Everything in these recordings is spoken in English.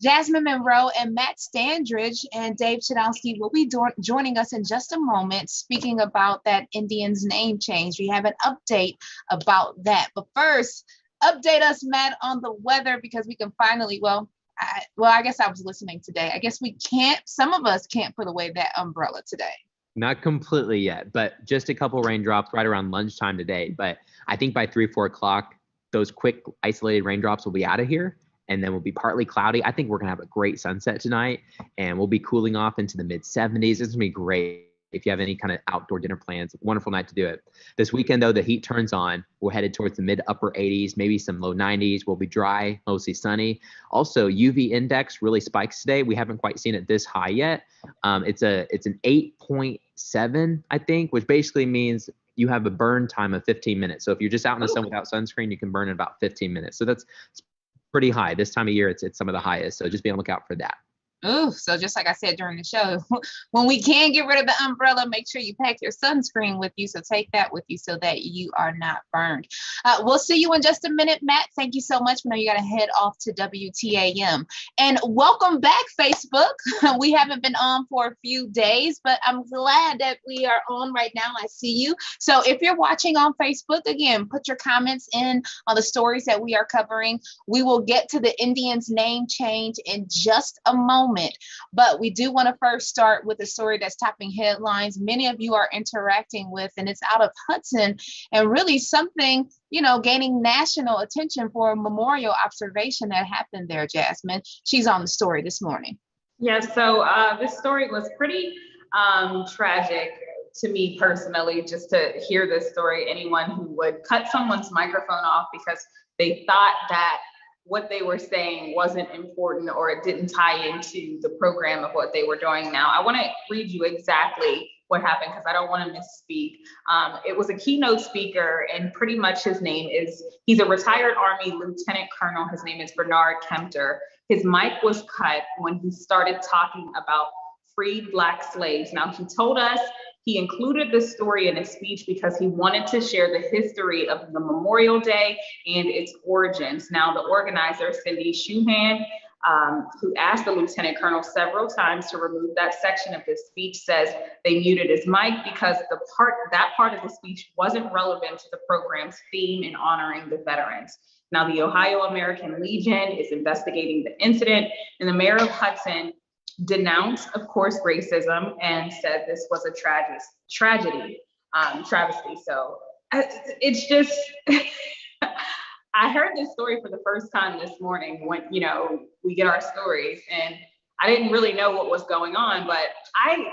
Jasmine Monroe and Matt Standridge and Dave Chudowski will be joining us in just a moment, speaking about that Indians name change. We have an update about that. But first, update us, Matt, on the weather, because we can finally, I guess I was listening today. I guess some of us can't put away that umbrella today. Not completely yet, but just a couple raindrops right around lunchtime today. But I think by 3-4 o'clock, those quick isolated raindrops will be out of here. And then we'll be partly cloudy. I think we're going to have a great sunset tonight, and we'll be cooling off into the mid-70s. It's going to be great if you have any kind of outdoor dinner plans. Wonderful night to do it. This weekend, though, the heat turns on. We're headed towards the mid-upper 80s, maybe some low 90s. We'll be dry, mostly sunny. Also, UV index really spikes today. We haven't quite seen it this high yet. It's an 8.7, I think, which basically means you have a burn time of 15 minutes. So if you're just out in the sun without sunscreen, you can burn in about 15 minutes. So that's pretty high. This time of year, it's some of the highest. So just be on the lookout for that. Ooh, so just like I said during the show, when we can get rid of the umbrella, make sure you pack your sunscreen with you. So take that with you so that you are not burned. We'll see you in just a minute, Matt. Thank you so much. We know you got to head off to WTAM. And welcome back, Facebook. We haven't been on for a few days, but I'm glad that we are on right now. I see you. So if you're watching on Facebook, again, put your comments in on the stories that we are covering. We will get to the Indians name change in just a moment. But we do want to first start with a story that's topping headlines. Many of you are interacting with, and it's out of Hudson, and really something, gaining national attention for a memorial observation that happened there, Jasmine. She's on the story this morning. Yeah, so this story was pretty tragic to me personally, just to hear this story. Anyone who would cut someone's microphone off because they thought that what they were saying wasn't important or it didn't tie into the program of what they were doing. Now, I want to read you exactly what happened because I don't want to misspeak. It was a keynote speaker, and pretty much he's a retired Army lieutenant colonel. His name is Bernard Kempter. His mic was cut when he started talking about freed Black slaves. Now, he told us he included this story in his speech because he wanted to share the history of the Memorial Day and its origins. Now, the organizer, Cindy Shuhan, who asked the lieutenant colonel several times to remove that section of his speech, says they muted his mic because that part of the speech wasn't relevant to the program's theme in honoring the veterans. Now, the Ohio American Legion is investigating the incident, and the mayor of Hudson denounced, of course, racism and said this was a travesty. So it's just, I heard this story for the first time this morning when, we get our stories, and I didn't really know what was going on, but I've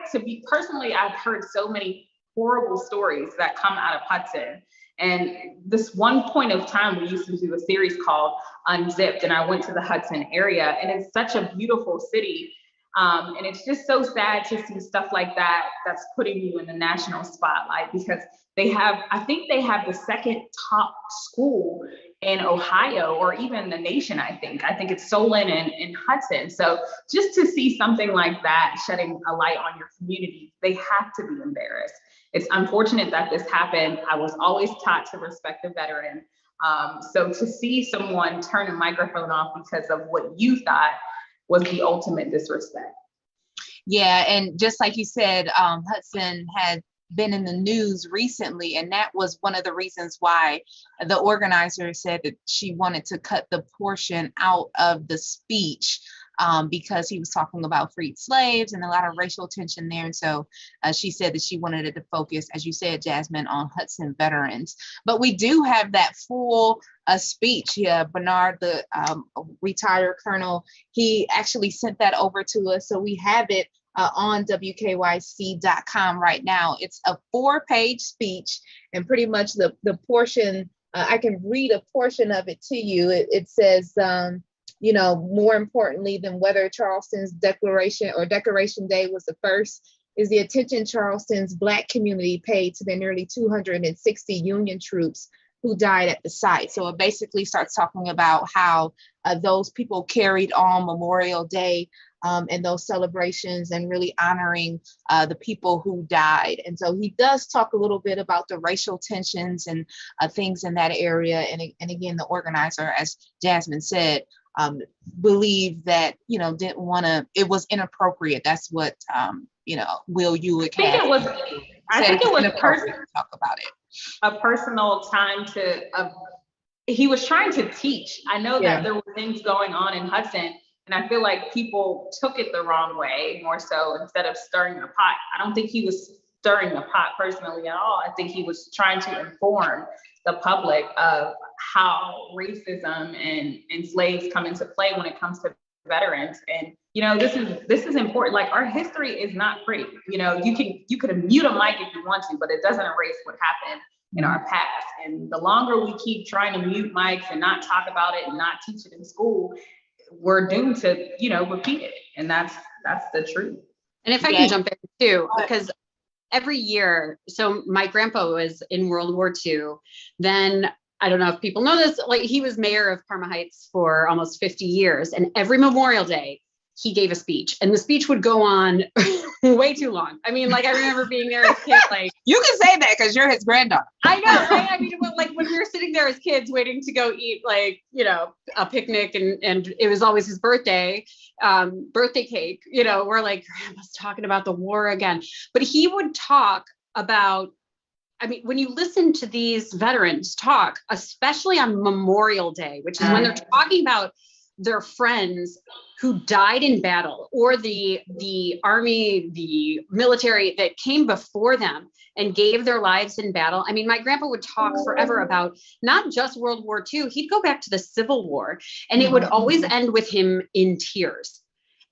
heard so many horrible stories that come out of Hudson. And this one point of time, we used to do a series called Unzipped, and I went to the Hudson area, and it's such a beautiful city. And it's just so sad to see stuff like that that's putting you in the national spotlight, because I think they have the second top school in Ohio, or even the nation. I think it's Solon and Hudson. So just to see something like that shedding a light on your community, they have to be embarrassed. It's unfortunate that this happened. I was always taught to respect the veteran. So to see someone turn a microphone off because of what you thought was the ultimate disrespect. Yeah, and just like you said, Hudson had been in the news recently, and that was one of the reasons why the organizer said that she wanted to cut the portion out of the speech, because he was talking about freed slaves and a lot of racial tension there. And so she said that she wanted it to focus, as you said, Jasmine, on Hudson veterans. But we do have that full speech. Yeah, Bernard, the retired colonel, he actually sent that over to us. So we have it on WKYC.com right now. It's a 4-page speech, and pretty much the portion, I can read a portion of it to you. It says, more importantly than whether Charleston's Decoration Day was the first, is the attention Charleston's Black community paid to the nearly 260 Union troops who died at the site. So it basically starts talking about how those people carried on Memorial Day and those celebrations, and really honoring the people who died. And so he does talk a little bit about the racial tensions and things in that area. And again, the organizer, as Jasmine said, believed that, didn't want to, it was inappropriate. That's what, Will Ulick I think had it was, I said think it was inappropriate to talk about it. a personal time to, he was trying to teach. I know that there were things going on in Hudson, and I feel like people took it the wrong way, more so instead of stirring the pot. I don't think he was stirring the pot personally at all. I think he was trying to inform the public of how racism and slaves come into play when it comes to veterans. And this is important. Like, our history is not pretty. You could mute a mic if you want to, but it doesn't erase what happened in our past. And the longer we keep trying to mute mics and not talk about it and not teach it in school, we're doomed to repeat it. And that's the truth. And if I can jump in too, because every year, so my grandpa was in World War II. Then, I don't know if people know this, like, he was mayor of Parma Heights for almost 50 years. And every Memorial Day, he gave a speech, and the speech would go on way too long. I mean, like, I remember being there as a kid, like. You can say that because you're his granddaughter. I know, right? I mean, like, when we were sitting there as kids waiting to go eat, like, a picnic, and it was always his birthday cake, we're like, Grandpa's talking about the war again. But he would talk about, I mean, when you listen to these veterans talk, especially on Memorial Day, which is when they're talking about their friends who died in battle, or the army, the military that came before them and gave their lives in battle. I mean, my grandpa would talk forever about not just World War II. He'd go back to the Civil War, and it would always end with him in tears.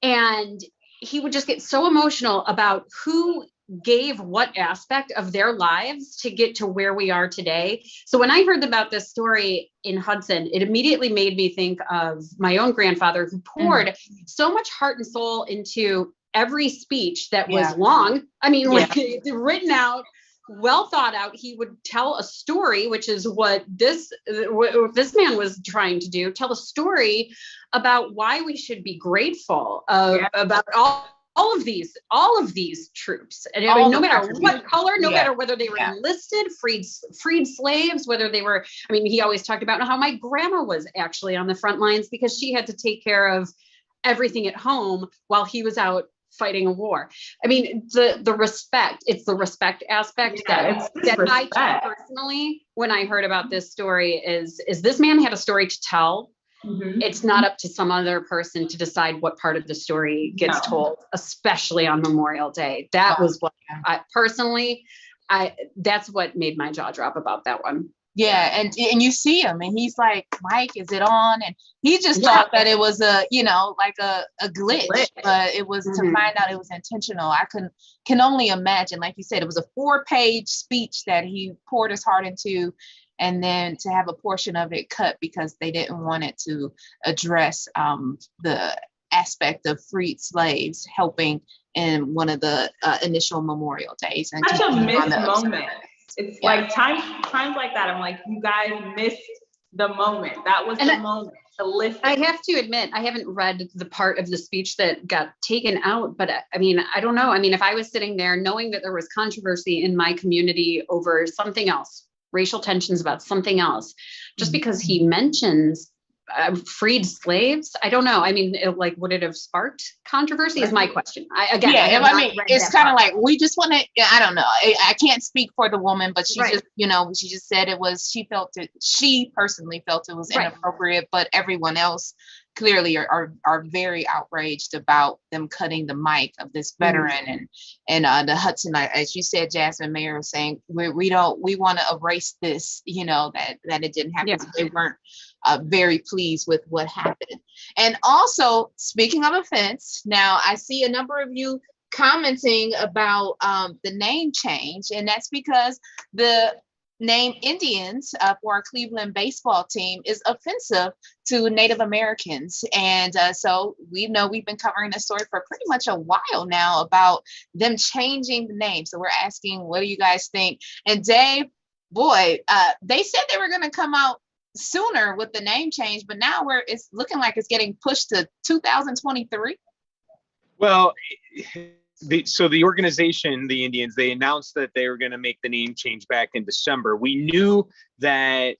And he would just get so emotional about who gave what aspect of their lives to get to where we are today. So when I heard about this story in Hudson, it immediately made me think of my own grandfather, who poured so much heart and soul into every speech that was long. I mean, like, written out, well thought out. He would tell a story, which is what this man was trying to do, tell a story about why we should be grateful about all of these troops, and I mean, no matter what color, no matter whether they were enlisted, freed slaves, whether they were, I mean, he always talked about how my grandma was actually on the front lines because she had to take care of everything at home while he was out fighting a war. I mean, the respect, it's the respect aspect that I took personally when I heard about this story is this man had a story to tell. It's not up to some other person to decide what part of the story gets told, especially on Memorial Day. That was what I personally, that's what made my jaw drop about that one. Yeah, and you see him, and he's like, Mike, is it on? And he just thought that it was a glitch, but it was to find out it was intentional. I can only imagine, like you said, it was a 4-page speech that he poured his heart into, and then to have a portion of it cut because they didn't want it to address the aspect of freed slaves helping in one of the initial Memorial Days. And such a missed moment. It's like times like that, I'm like, you guys missed the moment. That was the moment to listen. I have to admit, I haven't read the part of the speech that got taken out, but I mean, I don't know. I mean, if I was sitting there knowing that there was controversy in my community over something else, racial tensions about something else, just because he mentions freed slaves, I don't know. I mean, would it have sparked controversy is my question. I mean, it's kind of like, we just want to, I don't know. I can't speak for the woman, but she she just said she personally felt it was inappropriate, but everyone else clearly are very outraged about them cutting the mic of this veteran and the Hudson, as you said, Jasmine, Mayor was saying, we want to erase this, that it didn't happen. So they weren't very pleased with what happened. And also, speaking of offense, now I see a number of you commenting about the name change, and that's because the name Indians for our Cleveland baseball team is offensive to Native Americans. And so we know we've been covering this story for pretty much a while now about them changing the name. So we're asking, what do you guys think? And Dave, boy, they said they were going to come out sooner with the name change, but now it's looking like it's getting pushed to 2023. Well, the organization, the Indians, they announced that they were going to make the name change back in December. We knew that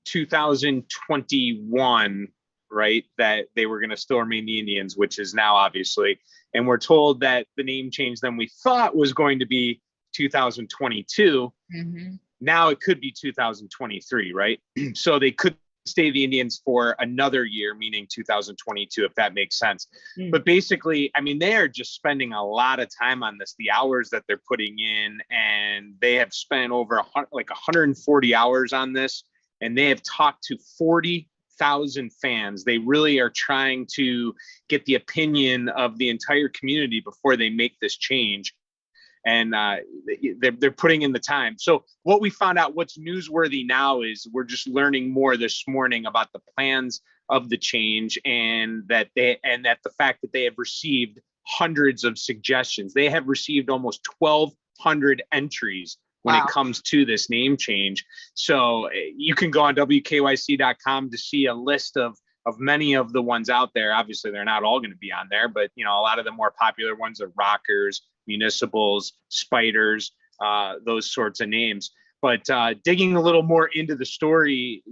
2021 right? That they were going to still remain the Indians, which is now obviously. And we're told that the name change then we thought was going to be 2022. Mm-hmm. Now it could be 2023, right? So they could stay the Indians for another year, meaning 2022, if that makes sense. But basically, I mean, they are just spending a lot of time on this, the hours that they're putting in, and they have spent over 140 hours on this, and they have talked to 40,000 fans. They really are trying to get the opinion of the entire community before they make this change. And they're putting in the time. So what we found out, what's newsworthy now, is we're just learning more this morning about the plans of the change, and that the fact that they have received hundreds of suggestions. They have received almost 1,200 entries when it comes to this name change. So you can go on WKYC.com to see a list of many of the ones out there. Obviously, they're not all going to be on there, but a lot of the more popular ones are Rockers, Municipals, Spiders, those sorts of names. But digging a little more into the story,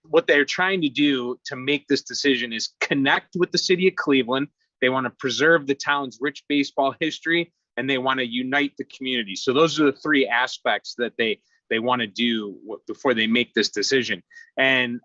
what they're trying to do to make this decision is connect with the city of Cleveland. They want to preserve the town's rich baseball history, and they want to unite the community. So those are the three aspects that they want to do before they make this decision. And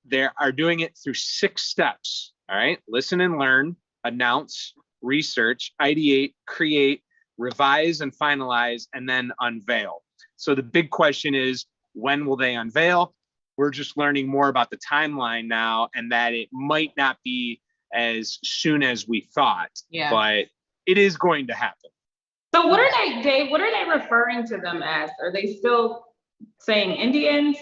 they are doing it through 6 steps. All right. Listen and learn, announce, research, ideate, create, revise and finalize, and then unveil. So the big question is, when will they unveil? We're just learning more about the timeline now, and that it might not be as soon as we thought, but it is going to happen. So what are they, Dave, what are they referring to them as? Are they still saying Indians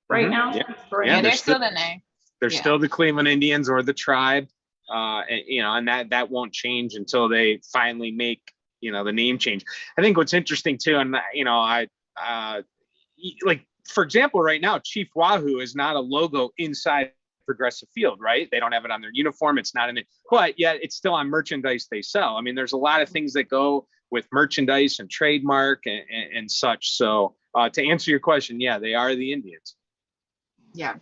right now? Yeah, they're still the name. They're still the Cleveland Indians, or the tribe. And that won't change until they finally make, the name change. I think what's interesting too, and like, for example, right now, Chief Wahoo is not a logo inside Progressive Field, right? They don't have it on their uniform. It's not in it, but yet it's still on merchandise they sell. I mean, there's a lot of things that go with merchandise and trademark and such. So to answer your question, they are the Indians. Yeah.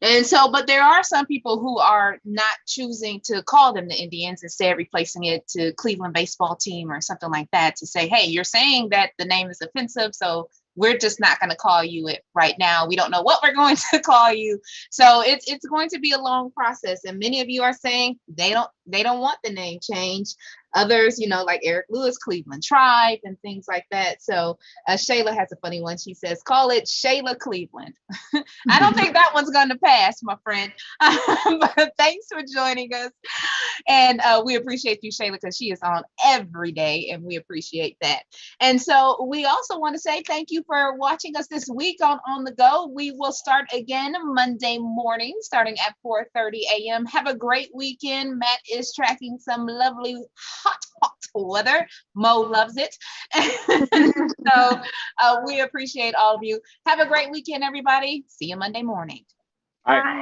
And so, but there are some people who are not choosing to call them the Indians, instead replacing it to Cleveland baseball team or something like that, to say, hey, you're saying that the name is offensive, so we're just not going to call you it right now. We don't know what we're going to call you. So it's going to be a long process. And many of you are saying they don't want the name change. Others, like Eric Lewis, Cleveland Tribe and things like that. So Shayla has a funny one. She says, call it Shayla Cleveland. I don't think that one's going to pass, my friend. But thanks for joining us. And we appreciate you, Shayla, because she is on every day, and we appreciate that. And so we also want to say thank you for watching us this week on The Go. We will start again Monday morning, starting at 4:30 a.m. Have a great weekend. Matt is tracking some lovely hot weather. Mo loves it. So we appreciate all of you. Have a great weekend, everybody. See you Monday morning. Bye.